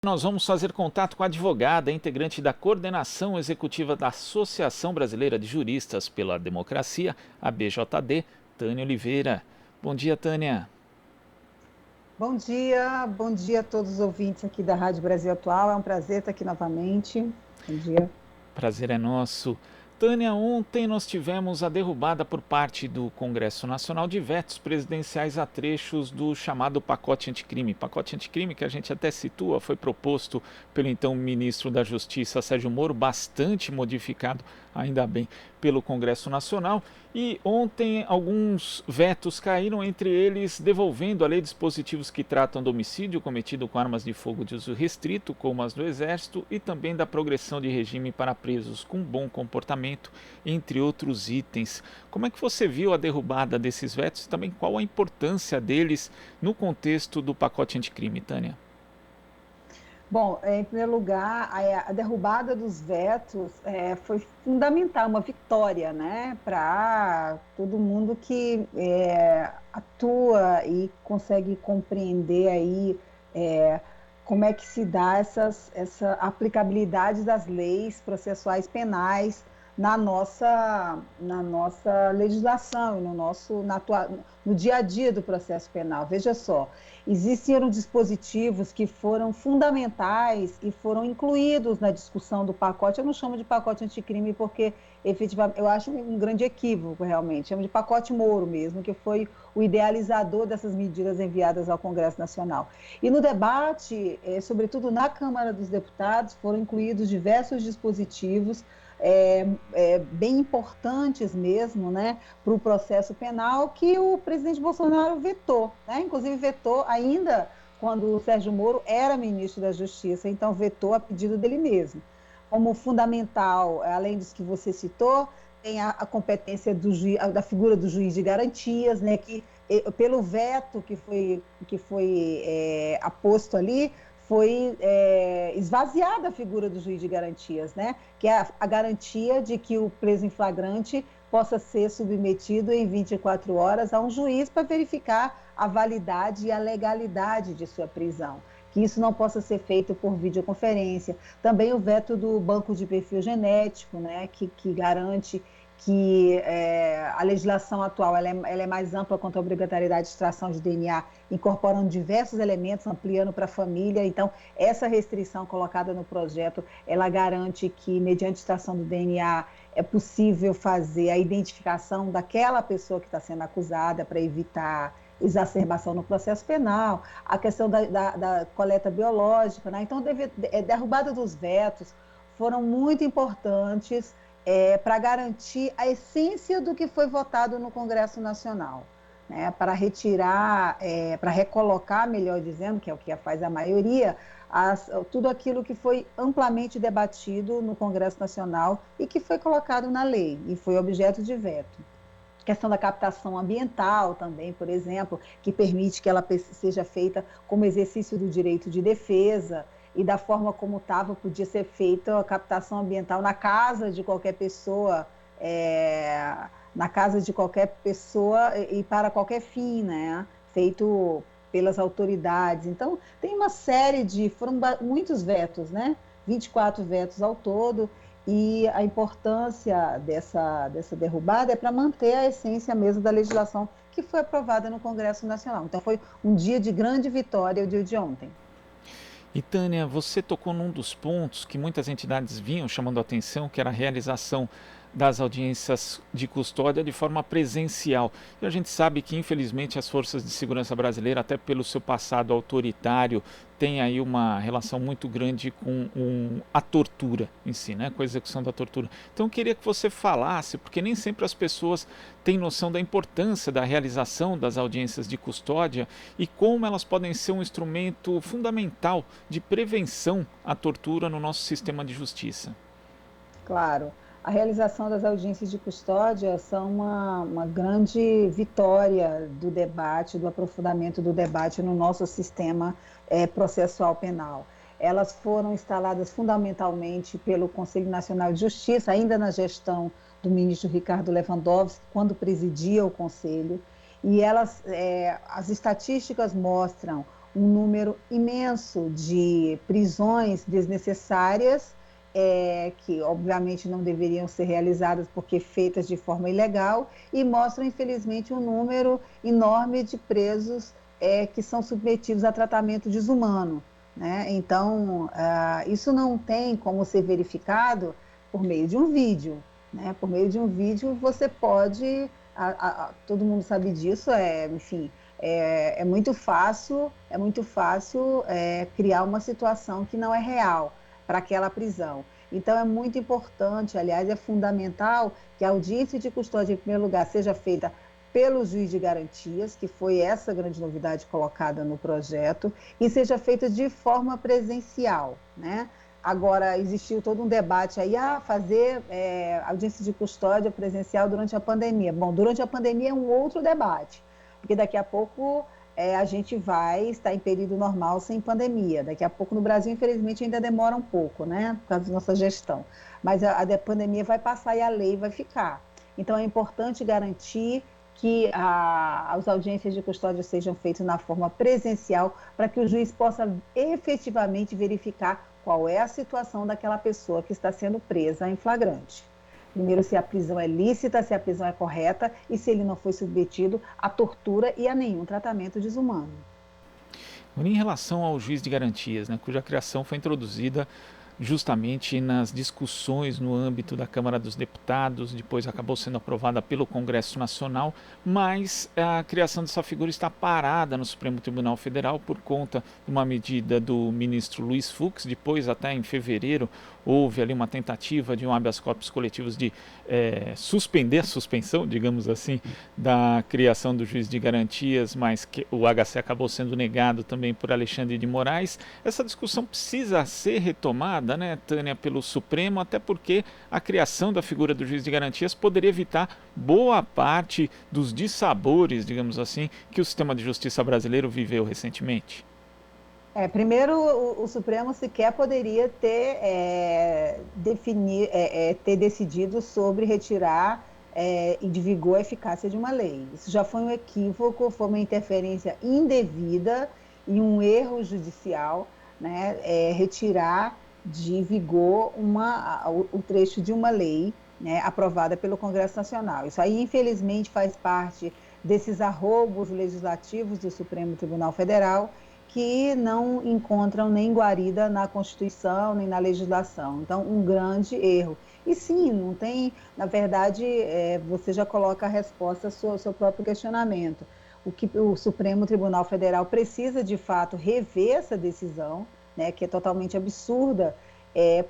Nós vamos fazer contato com a advogada, integrante da coordenação executiva da Associação Brasileira de Juristas pela Democracia, a BJD, Tânia Oliveira. Bom dia, Tânia. Bom dia a todos os ouvintes aqui da Rádio Brasil Atual. É um prazer estar aqui novamente. Bom dia. Prazer é nosso. Tânia, ontem nós tivemos a derrubada por parte do Congresso Nacional de vetos presidenciais a trechos do chamado pacote anticrime. Pacote anticrime que a gente até situa, foi proposto pelo então ministro da Justiça, Sérgio Moro, bastante modificado, ainda bem, pelo Congresso Nacional. E ontem alguns vetos caíram, entre eles devolvendo a lei de dispositivos que tratam do homicídio cometido com armas de fogo de uso restrito, como as do Exército, e também da progressão de regime para presos com bom comportamento, entre outros itens. Como é que você viu a derrubada desses vetos e também qual a importância deles no contexto do pacote anticrime, Tânia? Bom, em primeiro lugar, a derrubada dos vetos foi fundamental, uma vitória, né, para todo mundo que atua e consegue compreender aí como é que se dá essa aplicabilidade das leis processuais penais na nossa legislação e no dia a dia do processo penal. Veja só, existiram dispositivos que foram fundamentais e foram incluídos na discussão do pacote. Eu não chamo de pacote anticrime porque, efetivamente, eu acho um grande equívoco, realmente. Chamo de pacote Moro mesmo, que foi o idealizador dessas medidas enviadas ao Congresso Nacional. E no debate, sobretudo na Câmara dos Deputados, foram incluídos diversos dispositivos bem importantes mesmo, né, para o processo penal, que o presidente Bolsonaro vetou, né? Inclusive vetou ainda quando o Sérgio Moro era ministro da Justiça, então vetou a pedido dele mesmo. Como fundamental, além dos que você citou, tem a competência da figura do juiz de garantias, né, que pelo veto que foi aposto ali, foi esvaziada a figura do juiz de garantias, né? Que é a garantia de que o preso em flagrante possa ser submetido em 24 horas a um juiz para verificar a validade e a legalidade de sua prisão. Que isso não possa ser feito por videoconferência. Também o veto do banco de perfil genético, né? Que garante que a legislação atual ela é mais ampla quanto à obrigatoriedade de extração de DNA, incorporando diversos elementos, ampliando para a família. Então, essa restrição colocada no projeto, ela garante que, mediante extração do DNA, é possível fazer a identificação daquela pessoa que está sendo acusada para evitar exacerbação no processo penal, a questão da coleta biológica, né? Então, derrubada dos vetos foram muito importantes para garantir a essência do que foi votado no Congresso Nacional, né? Para retirar, para recolocar, melhor dizendo, que é o que faz a maioria, tudo aquilo que foi amplamente debatido no Congresso Nacional e que foi colocado na lei e foi objeto de veto. A questão da captação ambiental também, por exemplo, que permite que ela seja feita como exercício do direito de defesa, e da forma como estava, podia ser feita a captação ambiental na casa de qualquer pessoa, e para qualquer fim, né? Feito pelas autoridades. Então, tem uma série foram muitos vetos, né? 24 vetos ao todo, e a importância dessa derrubada é para manter a essência mesmo da legislação que foi aprovada no Congresso Nacional. Então, foi um dia de grande vitória o dia de ontem. E Tânia, você tocou num dos pontos que muitas entidades vinham chamando a atenção, que era a realização das audiências de custódia de forma presencial. E a gente sabe que, infelizmente, as forças de segurança brasileiras, até pelo seu passado autoritário, tem aí uma relação muito grande com a tortura em si, né? Com a execução da tortura. Então eu queria que você falasse, porque nem sempre as pessoas têm noção da importância da realização das audiências de custódia e como elas podem ser um instrumento fundamental de prevenção à tortura no nosso sistema de justiça. Claro. A realização das audiências de custódia são uma grande vitória do debate, do aprofundamento do debate no nosso sistema processual penal. Elas foram instaladas fundamentalmente pelo Conselho Nacional de Justiça, ainda na gestão do ministro Ricardo Lewandowski, quando presidia o Conselho, e as estatísticas mostram um número imenso de prisões desnecessárias, que obviamente não deveriam ser realizadas porque feitas de forma ilegal, e mostram, infelizmente, um número enorme de presos que são submetidos a tratamento desumano, né? Então, isso não tem como ser verificado por meio de um vídeo, né? Por meio de um vídeo você pode, todo mundo sabe disso, enfim, é muito fácil, criar uma situação que não é real para aquela prisão. Então, é muito importante, aliás, é fundamental que a audiência de custódia, em primeiro lugar, seja feita pelo juiz de garantias, que foi essa grande novidade colocada no projeto, e seja feita de forma presencial, né? Agora, existiu todo um debate aí, fazer audiência de custódia presencial durante a pandemia. Bom, durante a pandemia é um outro debate, porque daqui a pouco a gente vai estar em período normal sem pandemia. Daqui a pouco no Brasil, infelizmente, ainda demora um pouco, né? Por causa da nossa gestão. Mas a pandemia vai passar e a lei vai ficar. Então, é importante garantir que as audiências de custódia sejam feitas na forma presencial para que o juiz possa efetivamente verificar qual é a situação daquela pessoa que está sendo presa em flagrante. Primeiro, se a prisão é lícita, se a prisão é correta e se ele não foi submetido à tortura e a nenhum tratamento desumano. Em relação ao juiz de garantias, né, cuja criação foi introduzida justamente nas discussões no âmbito da Câmara dos Deputados, depois acabou sendo aprovada pelo Congresso Nacional, mas a criação dessa figura está parada no Supremo Tribunal Federal por conta de uma medida do ministro Luiz Fux. Depois, até em fevereiro, houve ali uma tentativa de um habeas corpus coletivos de suspender a suspensão, digamos assim, da criação do juiz de garantias, mas que o HC acabou sendo negado também por Alexandre de Moraes. Essa discussão precisa ser retomada, né, Tânia, pelo Supremo, até porque a criação da figura do juiz de garantias poderia evitar boa parte dos dissabores, digamos assim, que o sistema de justiça brasileiro viveu recentemente. Primeiro, o Supremo sequer poderia ter decidido sobre retirar de vigor a eficácia de uma lei. Isso já foi um equívoco, foi uma interferência indevida e um erro judicial, né, retirar de vigor o trecho de uma lei, né, aprovada pelo Congresso Nacional. Isso aí, infelizmente, faz parte desses arroubos legislativos do Supremo Tribunal Federal, que não encontram nem guarida na Constituição, nem na legislação. Então, um grande erro. E sim, não tem, na verdade, você já coloca a resposta ao seu próprio questionamento. O que o Supremo Tribunal Federal precisa, de fato, rever essa decisão, né, que é totalmente absurda,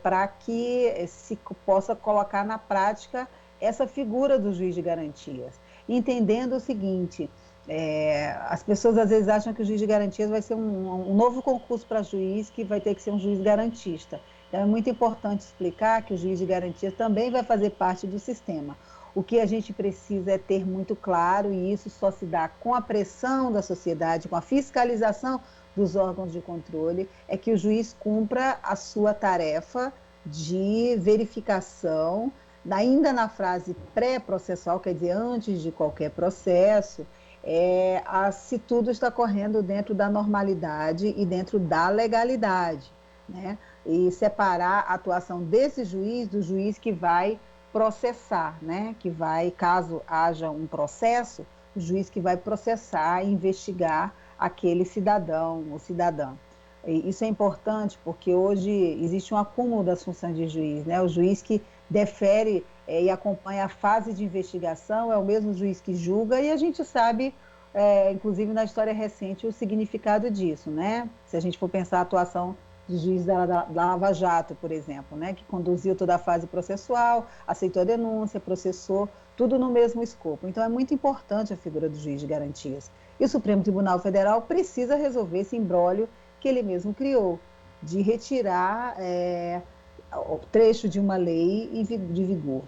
para que se possa colocar na prática essa figura do juiz de garantias. Entendendo o seguinte, as pessoas às vezes acham que o juiz de garantias vai ser um novo concurso para juiz, que vai ter que ser um juiz garantista. Então é muito importante explicar que o juiz de garantias também vai fazer parte do sistema. O que a gente precisa é ter muito claro, e isso só se dá com a pressão da sociedade, com a fiscalização dos órgãos de controle, é que o juiz cumpra a sua tarefa de verificação, ainda na fase pré-processual, quer dizer, antes de qualquer processo, se tudo está correndo dentro da normalidade e dentro da legalidade, né? E separar a atuação desse juiz do juiz que vai processar, né? Que vai, caso haja um processo, o juiz que vai processar e investigar aquele cidadão ou cidadã. E isso é importante porque hoje existe um acúmulo das funções de juiz, né? O juiz que defere e acompanha a fase de investigação é o mesmo juiz que julga, e a gente sabe, inclusive na história recente, o significado disso, né? Se a gente for pensar a atuação do juiz da Lava Jato, por exemplo, né? Que conduziu toda a fase processual, aceitou a denúncia, processou, tudo no mesmo escopo. Então é muito importante a figura do juiz de garantias. E o Supremo Tribunal Federal precisa resolver esse imbróglio que ele mesmo criou, de retirar o trecho de uma lei de vigor.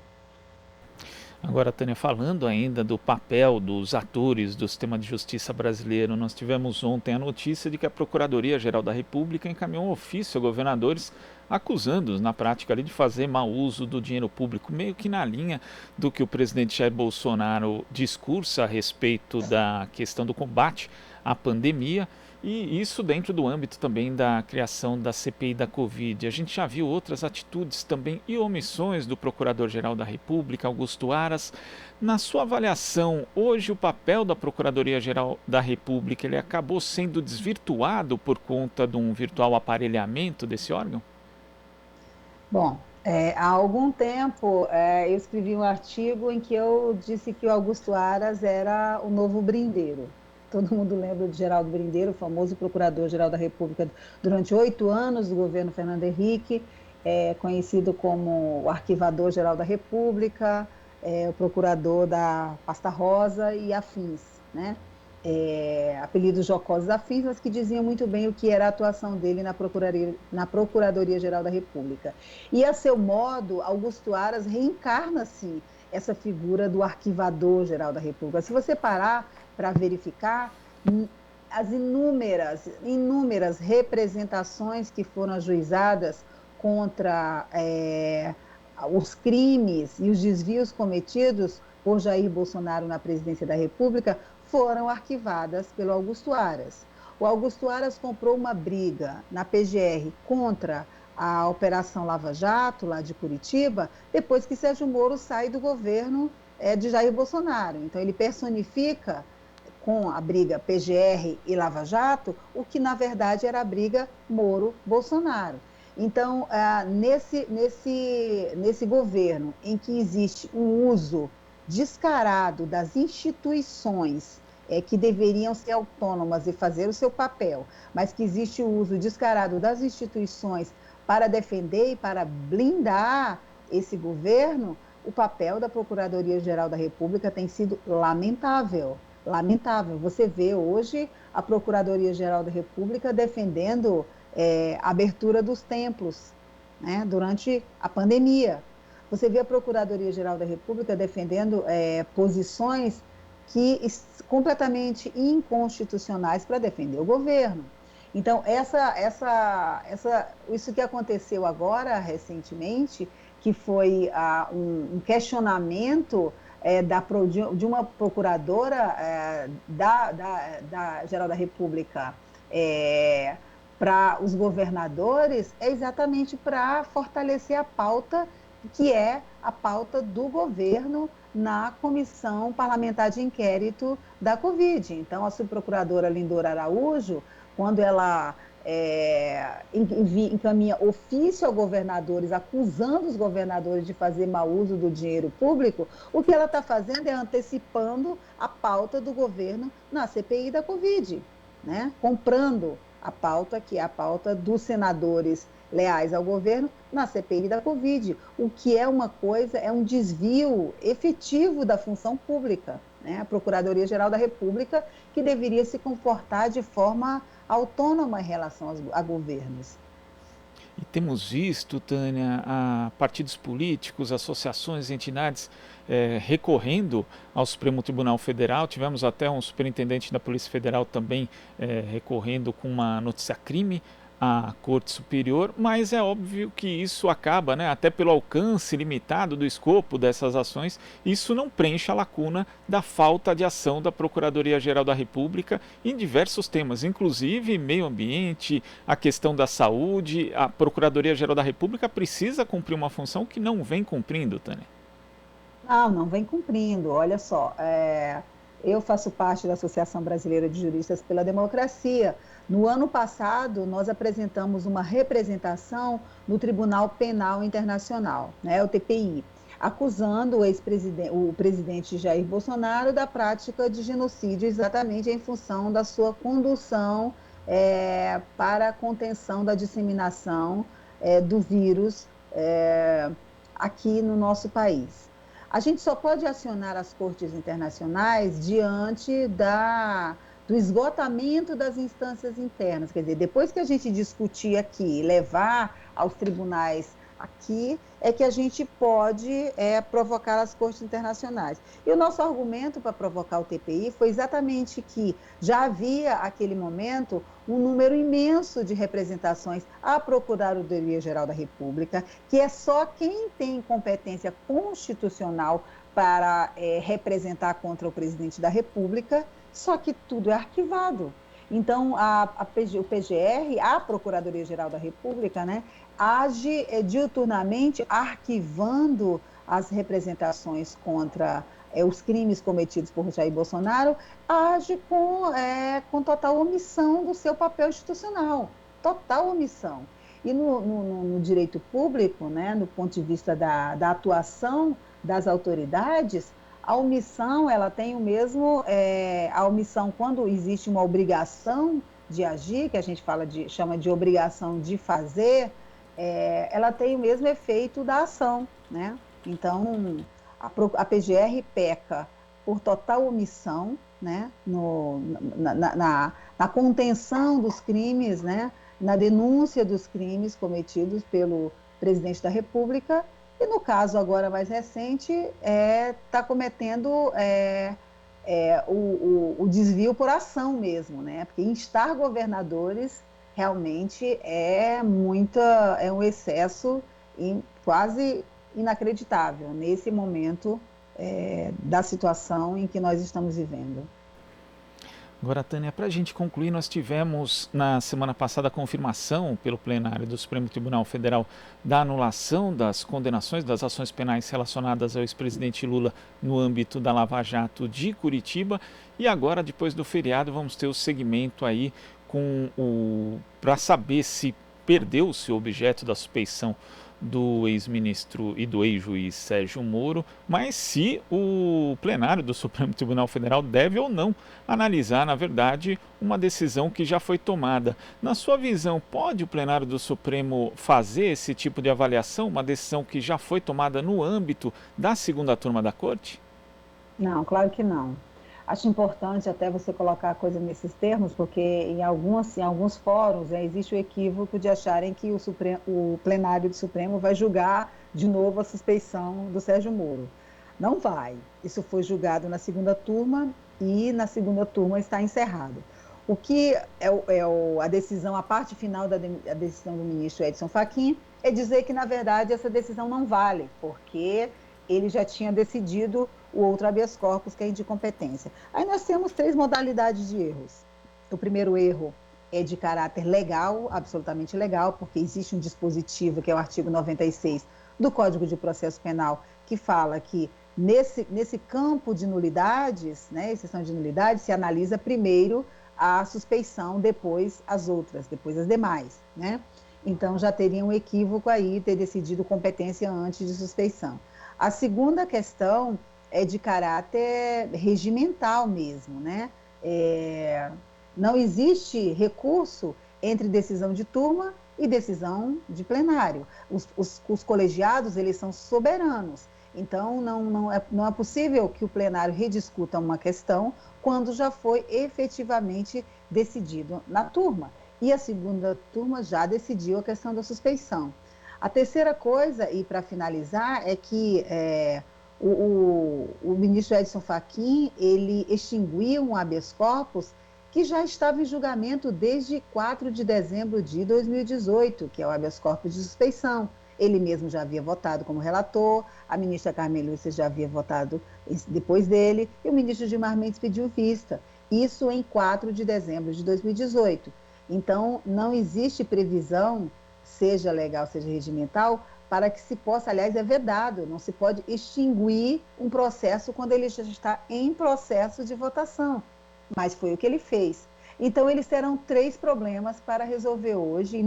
Agora, Tânia, falando ainda do papel dos atores do sistema de justiça brasileiro, nós tivemos ontem a notícia de que a Procuradoria-Geral da República encaminhou um ofício a governadores acusando-os, na prática, ali, de fazer mau uso do dinheiro público, meio que na linha do que o presidente Jair Bolsonaro discursa a respeito da questão do combate à pandemia. E isso dentro do âmbito também da criação da CPI da Covid. A gente já viu outras atitudes também e omissões do Procurador-Geral da República, Augusto Aras. Na sua avaliação, hoje o papel da Procuradoria-Geral da República ele acabou sendo desvirtuado por conta de um virtual aparelhamento desse órgão? Bom, há algum tempo eu escrevi um artigo em que eu disse que o Augusto Aras era o novo Brindeiro. Todo mundo lembra de Geraldo Brindeiro, o famoso procurador-geral da República durante 8 anos do governo Fernando Henrique, conhecido como o arquivador-geral da República, o procurador da pasta rosa e afins, né? Apelidos jocosos afins, mas que diziam muito bem o que era a atuação dele na Procuradoria-Geral da República. E, a seu modo, Augusto Aras reencarna-se essa figura do arquivador-geral da República. Se você parar para verificar, as inúmeras representações que foram ajuizadas contra os crimes e os desvios cometidos por Jair Bolsonaro na presidência da República foram arquivadas pelo Augusto Aras. O Augusto Aras comprou uma briga na PGR contra a Operação Lava Jato, lá de Curitiba, depois que Sérgio Moro sai do governo de Jair Bolsonaro. Então, ele personifica com a briga PGR e Lava Jato o que, na verdade, era a briga Moro-Bolsonaro. Então, nesse governo em que existe um uso descarado das instituições que deveriam ser autônomas e fazer o seu papel, mas que existe o uso descarado das instituições para defender e para blindar esse governo, o papel da Procuradoria-Geral da República tem sido lamentável. Lamentável. Você vê hoje a Procuradoria-Geral da República defendendo a abertura dos templos, né, durante a pandemia. Você vê a Procuradoria-Geral da República defendendo posições completamente inconstitucionais para defender o governo. Então, isso que aconteceu agora, recentemente, que foi um questionamento de uma procuradora da Geral da República para os governadores, é exatamente para fortalecer a pauta que é a pauta do governo na Comissão Parlamentar de Inquérito da Covid. Então, a subprocuradora Lindora Araújo, quando ela encaminha ofício a governadores, acusando os governadores de fazer mau uso do dinheiro público, o que ela está fazendo é antecipando a pauta do governo na CPI da Covid, né? Comprando a pauta, que é a pauta dos senadores leais ao governo na CPI da Covid, o que é um desvio efetivo da função pública, né? A Procuradoria-Geral da República, que deveria se comportar de forma autônoma em relação a governos. E temos visto, Tânia, a partidos políticos, associações, entidades recorrendo ao Supremo Tribunal Federal. Tivemos até um superintendente da Polícia Federal também recorrendo com uma notícia-crime à Corte Superior, mas é óbvio que isso acaba, né, até pelo alcance limitado do escopo dessas ações, isso não preenche a lacuna da falta de ação da Procuradoria-Geral da República em diversos temas, inclusive meio ambiente, a questão da saúde. A Procuradoria-Geral da República precisa cumprir uma função que não vem cumprindo, Tânia. Não vem cumprindo. Olha só, eu faço parte da Associação Brasileira de Juristas pela Democracia. No ano passado, nós apresentamos uma representação no Tribunal Penal Internacional, né, o TPI, acusando o presidente Jair Bolsonaro da prática de genocídio, exatamente em função da sua condução para a contenção da disseminação do vírus aqui no nosso país. A gente só pode acionar as cortes internacionais diante do esgotamento das instâncias internas. Quer dizer, depois que a gente discutir aqui, levar aos tribunais aqui, é que a gente pode provocar as cortes internacionais. E o nosso argumento para provocar o TPI foi exatamente que já havia, naquele momento, um número imenso de representações à Procuradoria-Geral da República, que é só quem tem competência constitucional para representar contra o presidente da República, só que tudo é arquivado. Então, o PGR, a Procuradoria-Geral da República, né, age diuturnamente arquivando as representações contra os crimes cometidos por Jair Bolsonaro, age com total omissão do seu papel institucional, total omissão. E no direito público, né, do ponto de vista da atuação das autoridades, a omissão, ela tem o mesmo, a omissão quando existe uma obrigação de agir, que a gente chama de obrigação de fazer, ela tem o mesmo efeito da ação, né? Então, a PGR peca por total omissão, né? Na contenção dos crimes, né? Na denúncia dos crimes cometidos pelo presidente da República. E no caso agora mais recente, está cometendo o desvio por ação mesmo, né? Porque instar governadores realmente é um excesso quase inacreditável nesse momento da situação em que nós estamos vivendo. Agora, Tânia, para a gente concluir, nós tivemos na semana passada a confirmação pelo plenário do Supremo Tribunal Federal da anulação das condenações das ações penais relacionadas ao ex-presidente Lula no âmbito da Lava Jato de Curitiba. E agora, depois do feriado, vamos ter o segmento aí para saber se perdeu-se o objeto da suspeição do ex-ministro e do ex-juiz Sérgio Moro, mas se o plenário do Supremo Tribunal Federal deve ou não analisar, na verdade, uma decisão que já foi tomada. Na sua visão, pode o plenário do Supremo fazer esse tipo de avaliação, uma decisão que já foi tomada no âmbito da segunda turma da Corte? Não, claro que não. Acho importante até você colocar a coisa nesses termos, porque em alguns fóruns existe o equívoco de acharem que o plenário do Supremo vai julgar de novo a suspeição do Sérgio Moro. Não vai. Isso foi julgado na segunda turma e na segunda turma está encerrado. O que a decisão, a parte final da decisão do ministro Edson Fachin é dizer que, na verdade, essa decisão não vale, porque ele já tinha decidido o outro habeas corpus, que é de competência. Aí nós temos 3 modalidades de erros. O primeiro erro é de caráter legal, absolutamente legal, porque existe um dispositivo, que é o artigo 96 do Código de Processo Penal, que fala que nesse campo de nulidades, né, exceção de nulidades, se analisa primeiro a suspeição, depois as outras, depois as demais, né? Então já teria um equívoco aí ter decidido competência antes de suspeição. A segunda questão é de caráter regimental mesmo, né? Não existe recurso entre decisão de turma e decisão de plenário. Os colegiados, eles são soberanos. Então, não é possível que o plenário rediscuta uma questão quando já foi efetivamente decidido na turma. E a segunda turma já decidiu a questão da suspeição. A terceira coisa, e para finalizar, é que o ministro Edson Fachin, ele extinguiu um habeas corpus que já estava em julgamento desde 4 de dezembro de 2018, que é o habeas corpus de suspeição. Ele mesmo já havia votado como relator, a ministra Carmen Lúcia já havia votado depois dele, e o ministro Gilmar Mendes pediu vista. Isso em 4 de dezembro de 2018. Então, não existe previsão, seja legal, seja regimental, para que se possa, aliás, é vedado, não se pode extinguir um processo quando ele já está em processo de votação. Mas foi o que ele fez. Então, eles terão 3 problemas para resolver hoje, e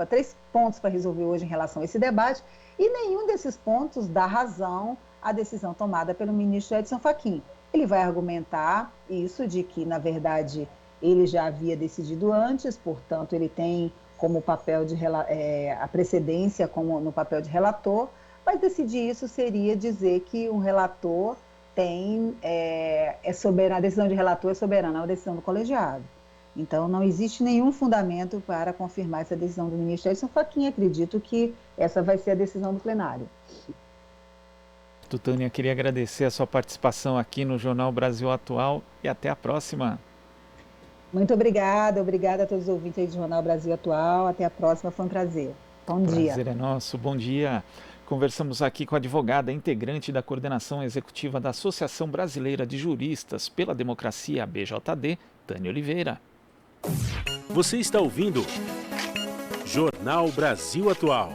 3 pontos para resolver hoje em relação a esse debate, e nenhum desses pontos dá razão à decisão tomada pelo ministro Edson Fachin. Ele vai argumentar isso de que, na verdade, ele já havia decidido antes, portanto, ele tem como papel a precedência como no papel de relator, mas decidir isso seria dizer que um relator é soberano, a decisão de relator é soberana, é uma decisão do colegiado. Então, não existe nenhum fundamento para confirmar essa decisão do ministro Edson Fachin. Acredito que essa vai ser a decisão do plenário. Tânia, queria agradecer a sua participação aqui no Jornal Brasil Atual e até a próxima. Muito obrigada a todos os ouvintes aí do Jornal Brasil Atual. Até a próxima, foi um prazer. Bom dia. Prazer é nosso, bom dia. Conversamos aqui com a advogada integrante da coordenação executiva da Associação Brasileira de Juristas pela Democracia, a BJD, Tânia Oliveira. Você está ouvindo Jornal Brasil Atual.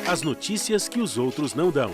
As notícias que os outros não dão.